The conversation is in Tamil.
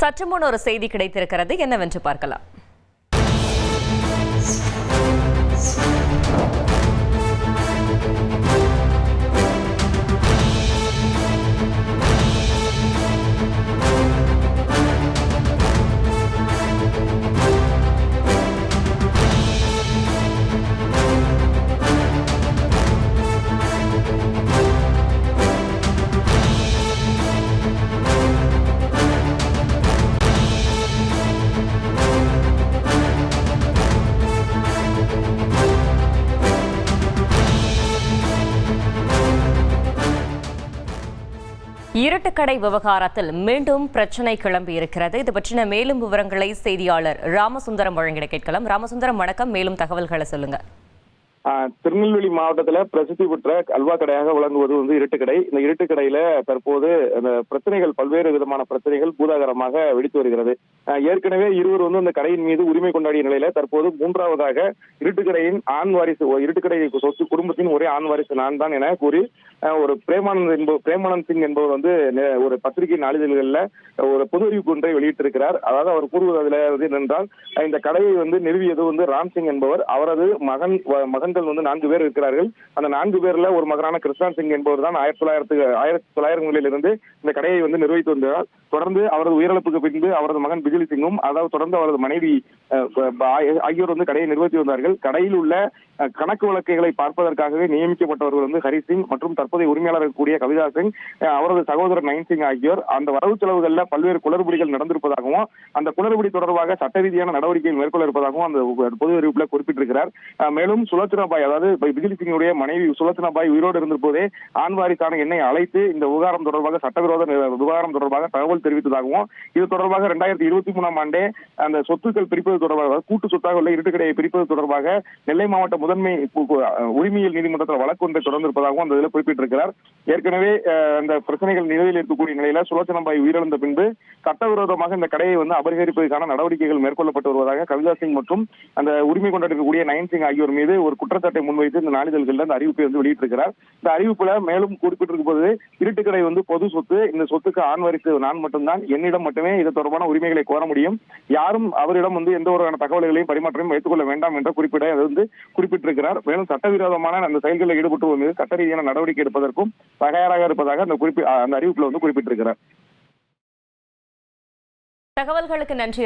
சற்று முன் ஒரு செய்தி கிடைத்திருக்கிறது, என்னவென்று பார்க்கலாம். இருட்டுக்கடை விவகாரத்தில் மீண்டும் பிரச்சனை கிளம்பி இருக்கிறது. இது பற்றின மேலும் விவரங்களை செய்தியாளர் ராமசுந்தரம் வழங்கிட கேட்கலாம். ராமசுந்தரம், வணக்கம். மேலும் தகவல்களை சொல்லுங்க. திருநெல்வேலி மாவட்டத்துல பிரசித்தி பெற்ற அல்வா கடையாக விளங்குவது இருட்டுக்கடை. இந்த இருட்டுக்கடையில தற்போது அந்த பிரச்சனைகள், பல்வேறு விதமான பிரச்சனைகள் பூதாகரமாக வெடித்து வருகிறது. ஏற்கனவே இருவர் அந்த கடையின் மீது உரிமை கொண்டாடிய நிலையில தற்போது மூன்றாவதாக இருட்டுக்கடையின் ஆண் வாரிசு, இருட்டுக்கடை சொத்து குடும்பத்தின் ஒரே ஆண் வாரிசு நான் தான் என கூறி ஒரு பிரேமானந்த் சிங் என்பவர் ஒரு பத்திரிகை நாளிதழ்கள்ல ஒரு பொது அறிவிப்பு ஒன்றை வெளியிட்டிருக்கிறார். அதாவது அவர் கூறுவது அதுல என்னென்றால், இந்த கடையை நிறுவியது ராம் சிங் என்பவர். அவரது மகன்கள் 4 பேர் இருக்கிறார்கள். அந்த 4 பேர்ல ஒரு மகனான கிருஷ்ணான் சிங் என்பவர் தான் 1900களில் இருந்து இந்த கடையை நிர்வகித்து வந்தார். தொடர்ந்து அவரது உயிரிழப்புக்கு பின்பு அவரது மகன் பிஜிலி சிங்கும், அதாவது தொடர்ந்து அவரது மனைவி ஆகியோர் கடையை நிர்வகித்து வந்தார்கள். கடையில் உள்ள கணக்கு வழக்குகளை பார்ப்பதற்காகவே நியமிக்கப்பட்டவர்கள் ஹரி சிங் மற்றும் தற்போதைய உரிமையாளர் கூடிய கவிதா சிங், அவரது சகோதரர் நயன் சிங் ஆகியோர். அந்த வரவு செலவுகள்ல பல்வேறு குளறுபடிகள் நடந்திருப்பதாகவும் அந்த குளறுபடி தொடர்பாக சட்ட ரீதியான நடவடிக்கைகள் மேற்கொள்ள இருப்பதாகவும் அந்த பொது அறிவிப்புல குறிப்பிட்டிருக்கிறார். மேலும் சுலோச்சனா பாய், அதாவது பிஜிலி சிங்குடைய மனைவி சுலோச்சனா பாய் உயிரோடு இருந்த போதே ஆண் வாரிசான என்னை அழைத்து இந்த விவகாரம் தொடர்பாக, சட்டவிரோத விவகாரம் தொடர்பாக தகவல் தெரிவித்ததாகவும், இது தொடர்பாக 2023ஆம் ஆண்டே அந்த சொத்துக்கள் பிரிப்பது தொடர்பாக, கூட்டு சொத்தாக உள்ள இருட்டுக்கடையை பிரிப்பது தொடர்பாக நெல்லை மாவட்ட முதன்மை உரிமையியல் நீதிமன்றத்தில் வழக்கு ஒன்றை தொடர்ந்திருப்பதாகவும் அந்த இதில் குறிப்பிட்டிருக்கிறார். ஏற்கனவே அந்த பிரச்சனைகள் நிலையில் இருக்கக்கூடிய நிலையில சுலோச்சனா பாய் உயிரிழந்த பின்பு சட்டவிரோதமாக இந்த கடையை அபகரிப்பதற்கான நடவடிக்கைகள் மேற்கொள்ளப்பட்டு வருவதாக கவிதா சிங் மற்றும் அந்த உரிமை கொண்டாடிருக்கக்கூடிய நயன் சிங் ஆகியோர் மீது ஒரு குற்றச்சாட்டை முன்வைத்து இந்த நாளிதழ்கள் அந்த அறிவிப்பை வெளியிட்டிருக்கிறார். இந்த அறிவிப்புல மேலும் குறிப்பிட்டிருக்கும் போது, இருட்டுக்கடை பொது சொத்து, இந்த சொத்துக்கு ஆண் வாரிசு நான் மட்டும்தான், என்னிடம் மட்டுமே இது தொடர்பான உரிமைகளை கோர முடியும், யாரும் அவரிடம் எந்த ஒரு தகவல்களையும் பரிமாற்றம் வைத்துக் கொள்ள வேண்டாம் என்ற குறிப்பிட்டிருக்கிறார். மேலும் சட்டவிரோதமான அந்த செயல்களில் ஈடுபட்டு மீது சட்ட ரீதியான நடவடிக்கை எடுப்பதற்கும் தயாராக இருப்பதாக அந்த அறிவிப்புல குறிப்பிட்டிருக்கிறார். தகவல்களுக்கு நன்றி.